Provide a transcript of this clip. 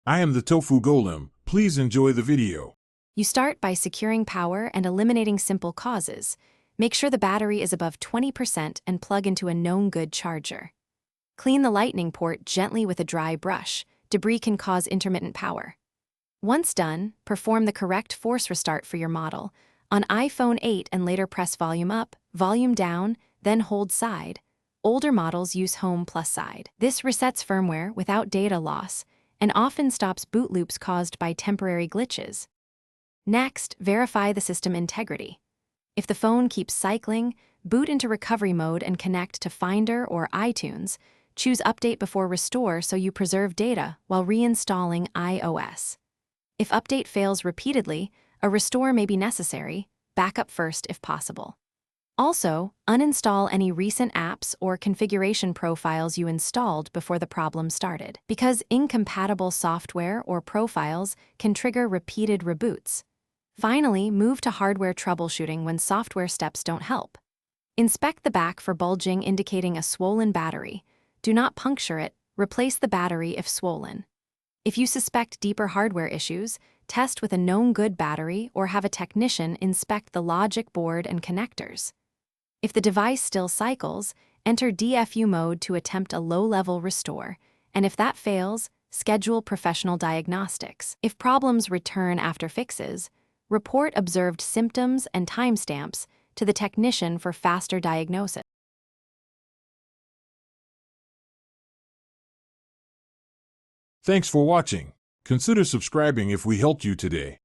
I am the Tofu Golem. Please enjoy the video. You start by securing power and eliminating simple causes. Make sure the battery is above 20% and plug into a known good charger. Clean the lightning port gently with a dry brush. Debris can cause intermittent power. Once done, perform the correct force restart for your model. On iPhone 8 and later press volume up, volume down, then hold side. Older models use home plus side. This resets firmware without data loss and often stops boot loops caused by temporary glitches. Next, verify the system integrity. If the phone keeps cycling, boot into recovery mode and connect to Finder or iTunes. Choose Update before Restore so you preserve data while reinstalling iOS. If update fails repeatedly, a restore may be necessary. Backup first if possible. Also, uninstall any recent apps or configuration profiles you installed before the problem started, because incompatible software or profiles can trigger repeated reboots. Finally, move to hardware troubleshooting when software steps don't help. Inspect the back for bulging indicating a swollen battery. Do not puncture it, replace the battery if swollen. If you suspect deeper hardware issues, test with a known good battery or have a technician inspect the logic board and connectors. If the device still cycles, enter DFU mode to attempt a low-level restore, and if that fails, schedule professional diagnostics. If problems return after fixes, report observed symptoms and timestamps to the technician for faster diagnosis. Thanks for watching. Consider subscribing if we helped you today.